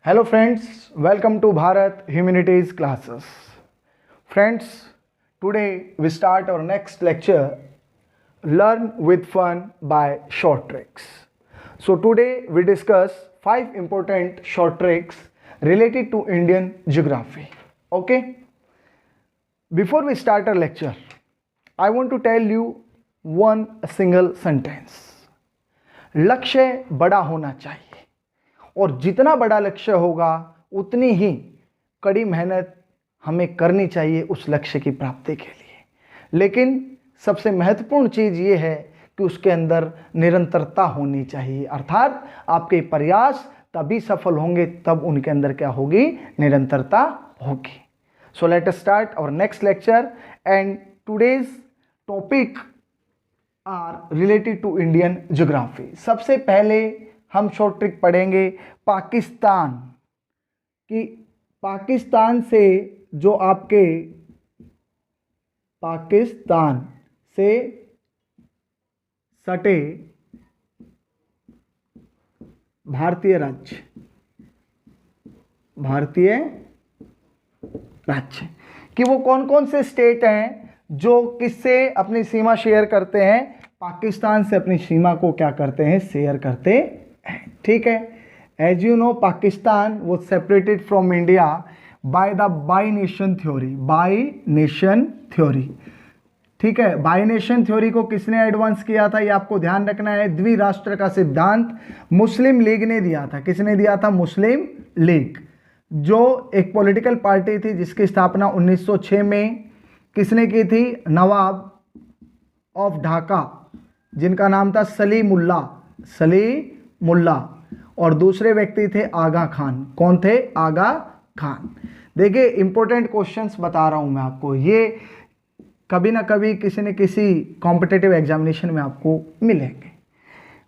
Hello friends, welcome to Bharat Humanities classes. Friends, today we start our next lecture, Learn with Fun by Short Tricks. So today we discuss 5 important short tricks related to Indian geography. Okay? Before we start our lecture, I want to tell you one single sentence. लक्ष्य बड़ा होना चाहिए और जितना बड़ा लक्ष्य होगा उतनी ही कड़ी मेहनत हमें करनी चाहिए उस लक्ष्य की प्राप्ति के लिए। लेकिन सबसे महत्वपूर्ण चीज़ ये है कि उसके अंदर निरंतरता होनी चाहिए, अर्थात आपके प्रयास तभी सफल होंगे तब उनके अंदर क्या होगी, निरंतरता होगी। So let us start our next lecture and today's topic are related to Indian geography. सबसे पहले हम शॉर्ट ट्रिक पढ़ेंगे पाकिस्तान की। पाकिस्तान से जो आपके पाकिस्तान से सटे भारतीय राज्य कि वो कौन कौन से स्टेट हैं जो किससे अपनी सीमा शेयर करते हैं, पाकिस्तान से अपनी सीमा को क्या करते हैं, शेयर करते हैं। ठीक है, एज यू नो पाकिस्तान वो separated from India by the by nation theory. ठीक है, बाई नेशन थ्योरी को किसने एडवांस किया था, ये आपको ध्यान रखना है। द्विराष्ट्र का सिद्धांत मुस्लिम लीग ने दिया था। किसने दिया था? मुस्लिम लीग, जो एक पॉलिटिकल पार्टी थी जिसकी स्थापना 1906 में किसने की थी? नवाब ऑफ ढाका, जिनका नाम था सलीमुल्ला, और दूसरे व्यक्ति थे आगा खान। कौन थे? आगा खान। देखिए इंपॉर्टेंट क्वेश्चंस बता रहा हूं मैं आपको, ये कभी ना कभी किसी न किसी कॉम्पिटिटिव एग्जामिनेशन में आपको मिलेंगे।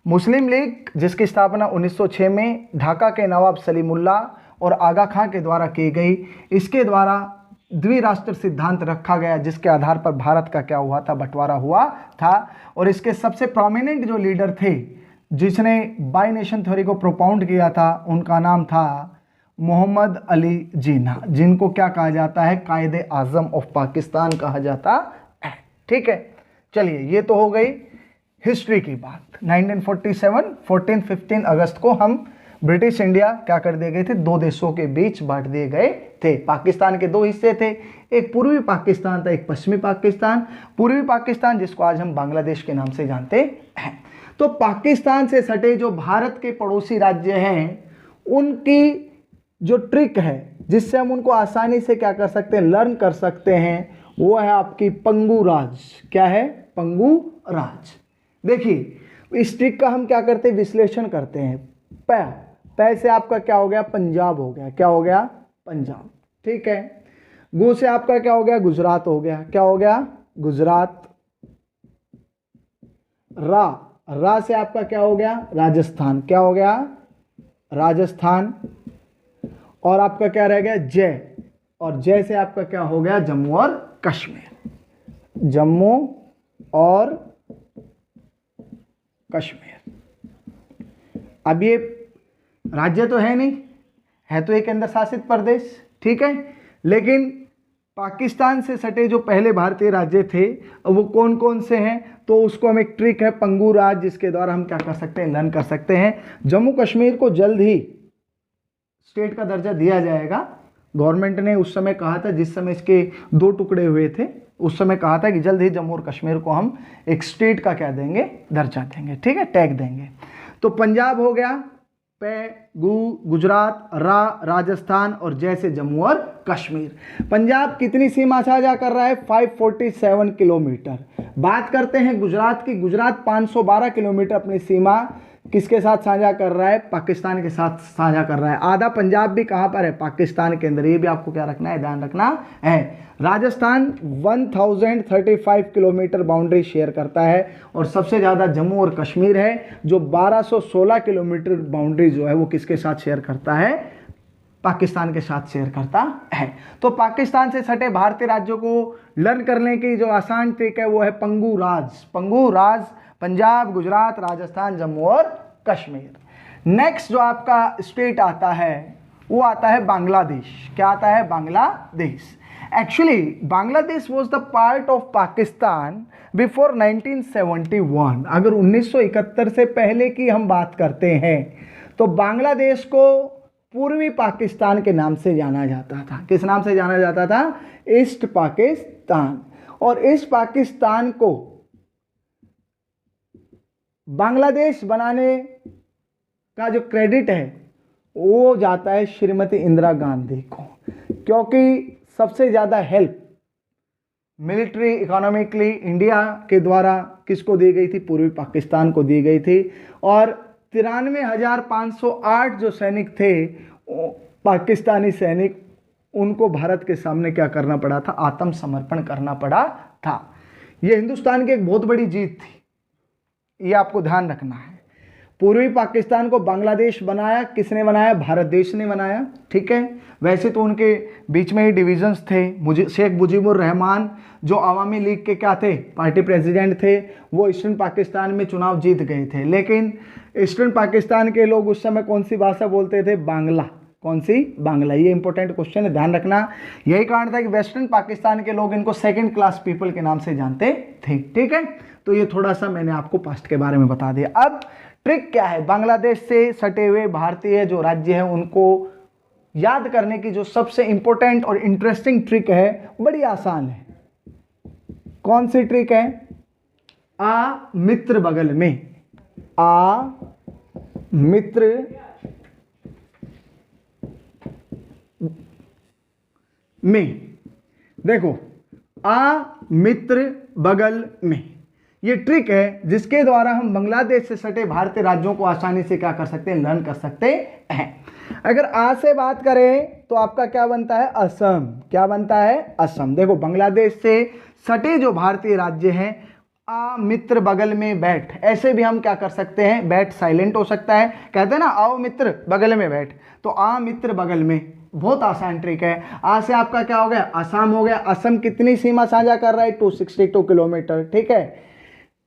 मुस्लिम लीग जिसकी स्थापना 1906 में ढाका के नवाब सलीमुल्ला और आगा खान के द्वारा की गई, इसके द्वारा द्विराष्ट्र सिद्धांत रखा गया जिसके आधार पर भारत का क्या हुआ था, बंटवारा हुआ था। और इसके सबसे प्रोमिनेंट जो लीडर थे जिसने बाई नेशन थ्योरी को प्रोपाउंड किया था, उनका नाम था मोहम्मद अली जिन्ना, जिनको क्या कहा जाता है? कायदे आजम ऑफ पाकिस्तान कहा जाता है। ठीक है, चलिए ये तो हो गई हिस्ट्री की बात। 1947 14-15 अगस्त को हम ब्रिटिश इंडिया क्या कर दिए गए थे, दो देशों के बीच बांट दिए गए थे। पाकिस्तान के दो हिस्से थे, एक पूर्वी पाकिस्तान था, एक पश्चिमी पाकिस्तान। पूर्वी पाकिस्तान जिसको आज हम बांग्लादेश के नाम से जानते हैं। तो पाकिस्तान से सटे जो भारत के पड़ोसी राज्य हैं, उनकी जो ट्रिक है जिससे हम उनको आसानी से क्या कर सकते हैं, लर्न कर सकते हैं, वो है आपकी पंगु राज। क्या है? पंगु राज। देखिए इस ट्रिक का हम क्या करते हैं, विश्लेषण करते हैं। पै से आपका क्या हो गया? पंजाब हो गया। क्या हो गया? पंजाब। ठीक है, गु से आपका क्या हो गया? गुजरात हो गया। क्या हो गया? गुजरात। रा से आपका क्या हो गया? राजस्थान। क्या हो गया? राजस्थान। और आपका क्या रह गया? जय। और जय से आपका क्या हो गया? जम्मू और कश्मीर। जम्मू और कश्मीर। अब ये राज्य तो है नहीं, है तो एक केंद्र शासित प्रदेश। ठीक है, लेकिन पाकिस्तान से सटे जो पहले भारतीय राज्य थे वो कौन कौन से हैं, तो उसको हम एक ट्रिक है पंगु राज, जिसके द्वारा हम क्या कर सकते हैं, लर्न कर सकते हैं। जम्मू कश्मीर को जल्द ही स्टेट का दर्जा दिया जाएगा। गवर्नमेंट ने उस समय कहा था, जिस समय इसके दो टुकड़े हुए थे, उस समय कहा था कि जल्द ही जम्मू और कश्मीर को हम एक स्टेट का क्या देंगे, दर्जा देंगे। ठीक है, टैग देंगे। तो पंजाब हो गया, गुजरात, राजस्थान और जैसे जम्मू और कश्मीर। पंजाब कितनी सीमा साझा कर रहा है? 547 किलोमीटर। बात करते हैं गुजरात की। गुजरात 512 किलोमीटर अपनी सीमा किसके साथ साझा कर रहा है? पाकिस्तान के साथ साझा कर रहा है। आधा पंजाब भी कहां पर है? पाकिस्तान के अंदर। ये भी आपको क्या रखना है, ध्यान रखना है। राजस्थान 1035 किलोमीटर बाउंड्री शेयर करता है और सबसे ज़्यादा जम्मू और कश्मीर है जो 1216 किलोमीटर बाउंड्री जो है वो किसके साथ शेयर करता है? पाकिस्तान के साथ शेयर करता है। तो पाकिस्तान से सटे भारतीय राज्यों को लर्न करने की जो आसान ट्रिक है वो है पंगु राज। पंगु राज पंजाब, गुजरात, राजस्थान, जम्मू और कश्मीर। नेक्स्ट जो आपका स्टेट आता है वो आता है बांग्लादेश। क्या आता है? Bangladesh. Actually Bangladesh was the part of Pakistan before 1971। अगर 1971 से पहले की हम बात करते हैं तो बांग्लादेश को पूर्वी पाकिस्तान के नाम से जाना जाता था। किस नाम से जाना जाता था? ईस्ट पाकिस्तान। और ईस्ट पाकिस्तान को बांग्लादेश बनाने का जो क्रेडिट है वो जाता है श्रीमती इंदिरा गांधी को, क्योंकि सबसे ज़्यादा हेल्प मिलिट्री इकोनॉमिकली इंडिया के द्वारा किसको दी गई थी? पूर्वी पाकिस्तान को दी गई थी। और 93,508 जो सैनिक थे पाकिस्तानी सैनिक, उनको भारत के सामने क्या करना पड़ा था? आत्मसमर्पण करना पड़ा था। ये हिंदुस्तान की एक बहुत बड़ी जीत थी, ये आपको ध्यान रखना है। पूर्वी पाकिस्तान को बांग्लादेश बनाया किसने बनाया? भारत देश ने बनाया। ठीक है, वैसे तो उनके बीच में ही डिविजन्स थे। शेख मुजीबुर रहमान जो अवामी लीग के क्या थे? पार्टी प्रेसिडेंट थे। वो ईस्टर्न पाकिस्तान में चुनाव जीत गए थे, लेकिन ईस्टर्न पाकिस्तान के लोग उस समय कौन सी भाषा बोलते थे? बांग्ला। कौन सी? बांग्ला। ये इंपॉर्टेंट क्वेश्चन है, ध्यान रखना। यही कारण था कि वेस्टर्न पाकिस्तान के लोग इनको सेकेंड क्लास पीपल के नाम से जानते थे। ठीक है, तो ये थोड़ा सा मैंने आपको पास्ट के बारे में बता दिया। अब ट्रिक क्या है? बांग्लादेश से सटे हुए भारतीय जो राज्य हैं उनको याद करने की जो सबसे इंपॉर्टेंट और इंटरेस्टिंग ट्रिक है, बड़ी आसान है। कौन सी ट्रिक है? आ मित्र बगल में। आ मित्र में। देखो, आ मित्र बगल में, ये ट्रिक है जिसके द्वारा हम बांग्लादेश से सटे भारतीय राज्यों को आसानी से क्या कर सकते हैं? लर्न कर सकते हैं। अगर आ से बात करें तो आपका क्या बनता है? असम। क्या बनता है? असम। देखो, बांग्लादेश से सटे जो भारतीय राज्य हैं, आ मित्र बगल में बैठ, ऐसे भी हम क्या कर सकते हैं? बैठ साइलेंट हो सकता है। कहते हैं ना, आओ मित्र बगल में बैठ, तो आ मित्र बगल में। बहुत आसान ट्रिक है। आ से आपका क्या हो गया? असम हो गया। असम कितनी सीमा साझा कर रहा है? 262 किलोमीटर। ठीक है,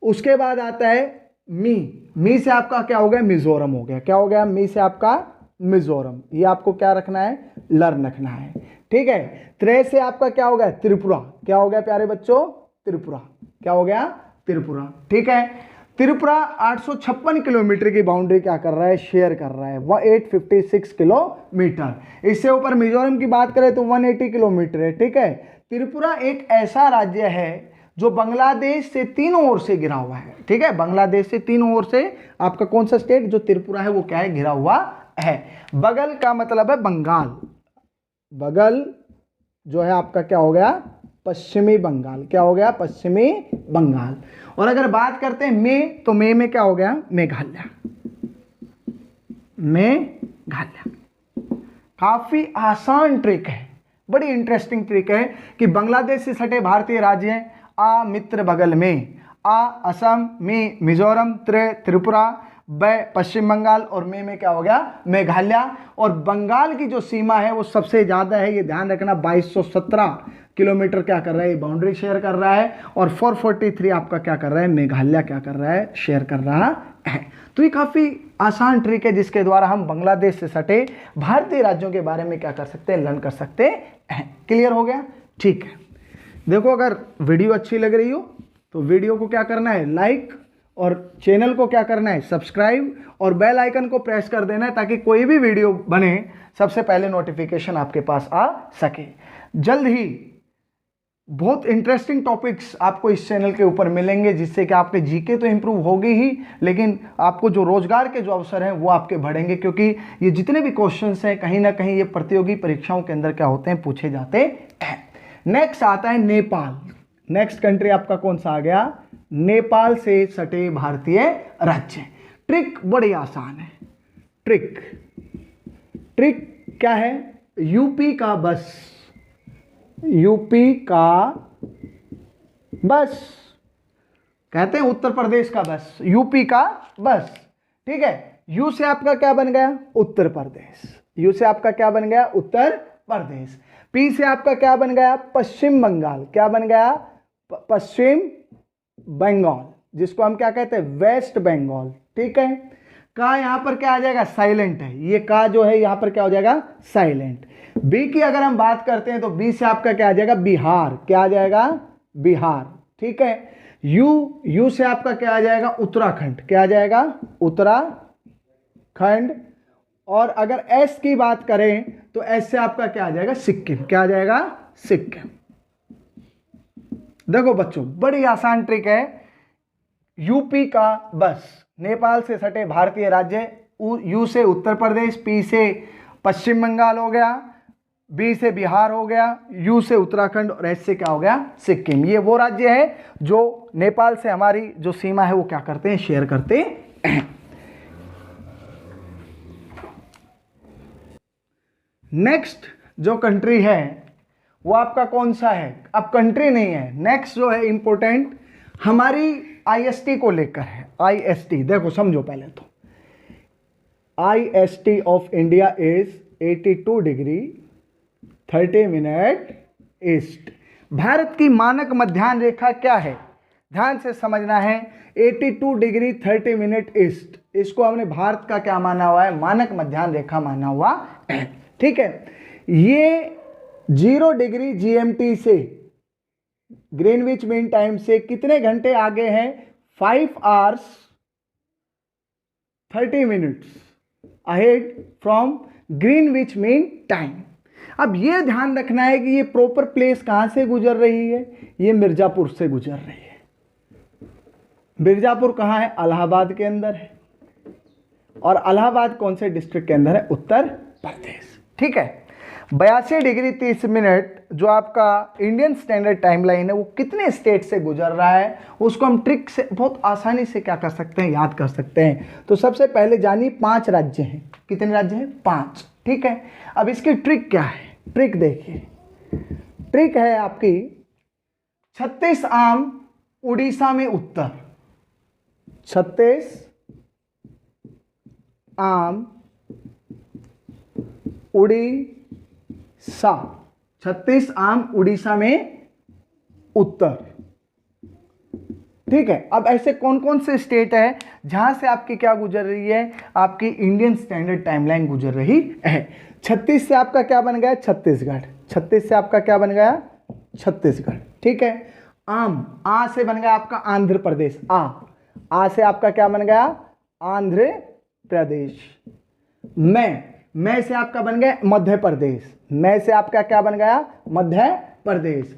उसके बाद आता है मी। मी से आपका क्या हो गया? मिजोरम हो गया। क्या हो गया? मी से आपका मिजोरम। ये आपको क्या रखना है? लर्न रखना है। ठीक है, त्रे से आपका क्या हो गया? त्रिपुरा। क्या हो गया प्यारे बच्चों? त्रिपुरा। क्या हो गया? त्रिपुरा। ठीक है, त्रिपुरा 856 किलोमीटर की बाउंड्री क्या कर रहा है? शेयर कर रहा है। 856 किलोमीटर। इससे ऊपर मिजोरम की बात करें तो 180 किलोमीटर है। ठीक है, त्रिपुरा एक ऐसा राज्य है जो बांग्लादेश से तीनों ओर से घिरा हुआ है। ठीक है, बांग्लादेश से तीनों ओर से आपका कौन सा स्टेट जो त्रिपुरा है वो क्या है? घिरा हुआ है। बगल का मतलब है बंगाल। बगल जो है आपका क्या हो गया? पश्चिमी बंगाल। क्या हो गया? पश्चिमी बंगाल। और अगर बात करते हैं में, तो में क्या हो गया? मेघालय। मेघालय। काफी आसान ट्रिक है, बड़ी इंटरेस्टिंग ट्रिक है कि बांग्लादेश से सटे भारतीय राज्य हैं। आ मित्र बगल में, आ असम, मी मिजोरम, त्रिपुरा, ब पश्चिम बंगाल, और में क्या हो गया? मेघालय। और बंगाल की जो सीमा है वो सबसे ज़्यादा है, ये ध्यान रखना। 2217 किलोमीटर क्या कर रहा है? बाउंड्री शेयर कर रहा है। और 443 आपका क्या कर रहा है? मेघालय क्या कर रहा है? शेयर कर रहा है। तो ये काफ़ी आसान ट्रिक है जिसके द्वारा हम बांग्लादेश से सटे भारतीय राज्यों के बारे में क्या कर सकते हैं? लर्न कर सकते हैं। क्लियर हो गया? ठीक है, देखो, अगर वीडियो अच्छी लग रही हो तो वीडियो को क्या करना है? लाइक, और चैनल को क्या करना है? सब्सक्राइब, और बेल आइकन को प्रेस कर देना है ताकि कोई भी वीडियो बने सबसे पहले नोटिफिकेशन आपके पास आ सके। जल्द ही बहुत इंटरेस्टिंग टॉपिक्स आपको इस चैनल के ऊपर मिलेंगे, जिससे कि आपके जीके तो इंप्रूव होगी ही, लेकिन आपको जो रोजगार के जो अवसर हैं वो आपके बढ़ेंगे, क्योंकि ये जितने भी क्वेश्चंस हैं कहीं ना कहीं ये प्रतियोगी परीक्षाओं के अंदर क्या होते हैं? पूछे जाते हैं। नेक्स्ट आता है नेपाल। नेक्स्ट कंट्री आपका कौन सा आ गया? नेपाल से सटे भारतीय राज्य। ट्रिक बड़ी आसान है। ट्रिक क्या है? यूपी का बस। यूपी का बस, कहते हैं उत्तर प्रदेश का बस, यूपी का बस। ठीक है, यू से आपका क्या बन गया? उत्तर प्रदेश। यू से आपका क्या बन गया? उत्तर प्रदेश। पी से आपका क्या बन गया? पश्चिम बंगाल। क्या बन गया? पश्चिम बंगाल, जिसको हम क्या कहते हैं? वेस्ट बंगाल। ठीक है, का यहाँ पर क्या आ जाएगा, साइलेंट है, ये का जो है यहाँ पर क्या हो जाएगा, साइलेंट। बी की अगर हम बात करते हैं तो बी से आपका क्या आ जाएगा, बिहार, क्या आ जाएगा, बिहार, ठीक है। यू से आपका क्या आ जाएगा, उत्तराखंड, क्या आ जाएगा, उत्तराखंड। और अगर एस की बात करें तो एस से आपका क्या आ जाएगा, सिक्किम, क्या आ जाएगा, सिक्किम। देखो बच्चों बड़ी आसान ट्रिक है। यूपी का बस नेपाल से सटे भारतीय राज्य, यू से उत्तर प्रदेश, पी से पश्चिम बंगाल हो गया, बी से बिहार हो गया, यू से उत्तराखंड और एस से क्या हो गया, सिक्किम। ये वो राज्य है जो नेपाल से हमारी जो सीमा है वो क्या करते हैं, शेयर करते हैं। नेक्स्ट जो कंट्री है वो आपका कौन सा है, अब कंट्री नहीं है, नेक्स्ट जो है इंपॉर्टेंट हमारी आईएसटी को लेकर है। आईएसटी देखो समझो पहले तो, IST of India is 82 degree 30 minute east. Bharat की मानक मध्याह्न रेखा क्या है, ध्यान से समझना है, 82 डिग्री 30 मिनट ईस्ट, इसको हमने भारत का क्या माना हुआ है, मानक मध्याह्न रेखा माना हुआ है, ठीक है। ये 0 डिग्री जीएमटी से, ग्रीनविच मीन टाइम से कितने घंटे आगे हैं, 5 hours 30 minutes ahead from Greenwich mean time. अब ये ध्यान रखना है कि ये प्रॉपर प्लेस कहां से गुजर रही है, ये मिर्जापुर से गुजर रही है। मिर्जापुर कहां है, इलाहाबाद के अंदर है, और इलाहाबाद कौन से डिस्ट्रिक्ट के अंदर है, उत्तर प्रदेश, ठीक है। 82 डिग्री 30 मिनट जो आपका इंडियन स्टैंडर्ड टाइमलाइन है वो कितने स्टेट से गुजर रहा है, उसको हम ट्रिक से बहुत आसानी से क्या कर सकते हैं, याद कर सकते हैं। तो सबसे पहले जानिए 5 राज्य हैं, कितने राज्य हैं, 5, ठीक है। अब इसकी ट्रिक क्या है, ट्रिक देखिए, ट्रिक है आपकी 36 आम उड़ीसा में उत्तर, 36 आम उड़ीसा, 36 आम उड़ीसा में उत्तर, ठीक है। अब ऐसे कौन कौन से स्टेट है जहां से आपकी क्या गुजर रही है, आपकी इंडियन स्टैंडर्ड टाइमलाइन गुजर रही है। 36 से आपका क्या बन गया, छत्तीसगढ़, 36 से आपका क्या बन गया, छत्तीसगढ़, ठीक है। आम, आ से बन गया आपका आंध्र प्रदेश, आ से आपका क्या बन गया, आंध्र प्रदेश। मैं से आपका बन गया मध्य प्रदेश, मैं से आपका क्या बन गया, मध्य प्रदेश।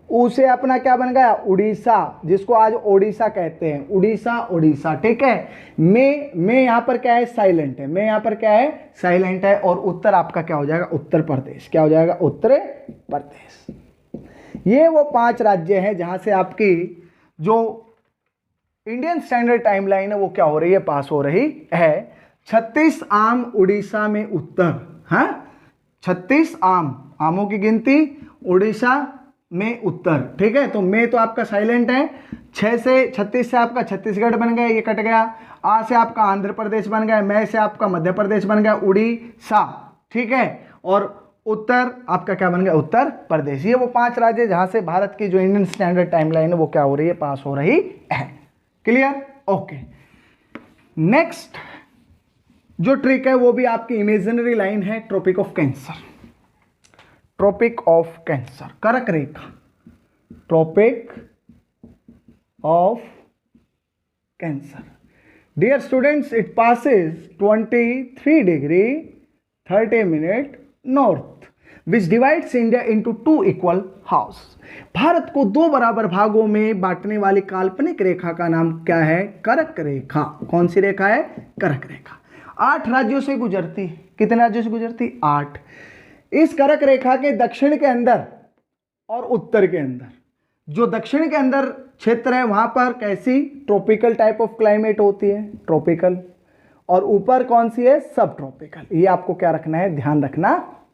ऊ से अपना क्या बन गया, उड़ीसा, जिसको आज ओडिशा कहते हैं, उड़ीसा, ठीक है। मैं यहाँ पर क्या है, साइलेंट है, मैं यहाँ पर क्या है, साइलेंट है। और उत्तर आपका क्या हो जाएगा, उत्तर प्रदेश, क्या हो जाएगा, उत्तर प्रदेश। ये वो 5 राज्य हैं जहां से आपकी जो इंडियन स्टैंडर्ड टाइमलाइन है वो क्या हो रही है, पास हो रही है। 36 आम उड़ीसा में उत्तर, हाँ 36 आमों की गिनती, उड़ीसा में उत्तर, ठीक है। तो मैं तो आपका साइलेंट है, 6 से 36 से आपका छत्तीसगढ़ बन गया, ये कट गया। आ से आपका आंध्र प्रदेश बन गया, मैं से आपका मध्य प्रदेश बन गया, उड़ीसा, ठीक है। और उत्तर आपका क्या बन गया, उत्तर प्रदेश। ये वो 5 राज्य जहां से भारत की जो इंडियन स्टैंडर्ड टाइमलाइन है वो क्या हो रही है, पास हो रही है। Clear, okay. नेक्स्ट जो ट्रिक है वो भी आपकी इमेजिनरी लाइन है, tropic of cancer, tropic of cancer, कर्क रेखा, tropic of cancer. Dear students, it passes 23 degree 30 minute north, which divides India into 2 equal house. Bharat को 2 बराबर भागों में बांटने वाली काल्पनिक रेखा का नाम क्या है, कर्क रेखा। कौन सी रेखा है, कर्क रेखा। 8 राज्यों से गुजरती, कितने राज्यों से गुजरती, 8। इस कर्क रेखा के दक्षिण के अंदर और उत्तर के अंदर, जो दक्षिण के अंदर क्षेत्र है वहां पर कैसी, ट्रॉपिकल टाइप ऑफ क्लाइमेट होती है, ट्रॉपिकल, और ऊपर कौन सी है, सब ट्रॉपिकल। ये आपको क्या रखना है, ध्यान रखना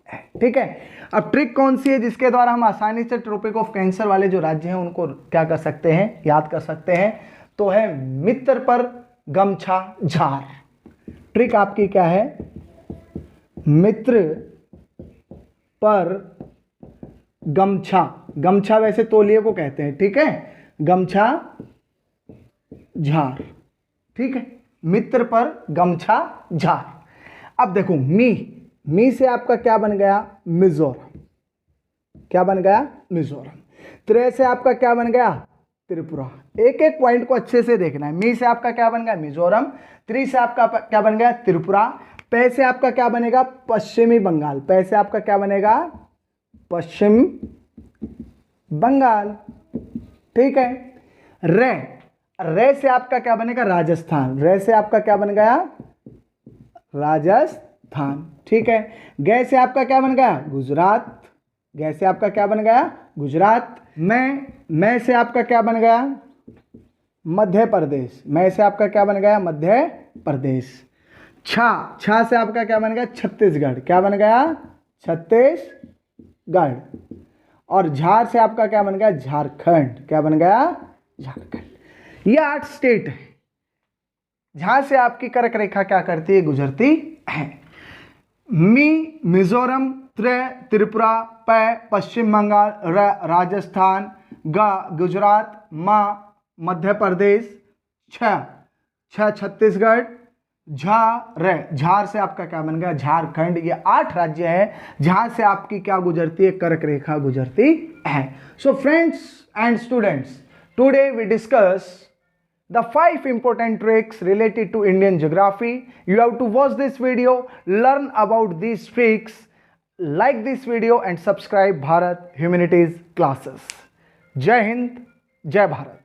है, ठीक है। अब ट्रिक कौन सी है जिसके द्वारा हम आसानी से ट्रॉपिक ऑफ कैंसर वाले जो राज्य हैं उनको क्या कर सकते हैं, याद कर सकते हैं, तो है मित्र पर गमछा झार। ट्रिक आपकी क्या है, मित्र पर गमछा, गमछा वैसे तौलिए को कहते हैं, ठीक है, गमछा झार, ठीक है। मित्र पर गमछा झार। अब देखो मी से आपका क्या बन गया, मिजोरम। क्या बन गया, मिजोरम। त्रे से आपका क्या बन गया, त्रिपुरा। एक एक पॉइंट को अच्छे से देखना है। मी से आपका क्या बन गया, मिजोरम। त्रि से आपका क्या बन गया, त्रिपुरा। पे से आपका क्या बनेगा, पश्चिमी बंगाल। पे से आपका क्या बनेगा, पश्चिम बंगाल। ठीक है। रे से आपका क्या बनेगा, राजस्थान। रे से आपका क्या बन गया, राजस्थान। ठीक है। गे से आपका क्या बन गया, गुजरात। गे से आपका क्या बन गया, गुजरात। मैं से आपका क्या बन गया, मध्य प्रदेश। मैं से आपका क्या बन गया, मध्य प्रदेश। छा से आपका क्या बन गया, छत्तीसगढ़। क्या बन गया, छत्तीसगढ़। और झार से आपका क्या बन गया, झारखंड। क्या बन गया, झारखंड। ये 8 स्टेट है जहां से आपकी कर्क रेखा क्या करती है, गुजरती है। मिजोरम, त्रिपुरा, पश्चिम बंगाल, राजस्थान, गुजरात, मध्य प्रदेश, छत्तीसगढ़, झार से आपका क्या बन गया, झारखंड। ये 8 राज्य हैं जहां से आपकी क्या गुजरती है, कर्क रेखा गुजरती है। So friends and students, today we discuss the 5 important tricks related to Indian geography. You have to watch this video, learn about these tricks, like this video and subscribe Bharat Humanities classes. Jai Hind, Jai Bharat.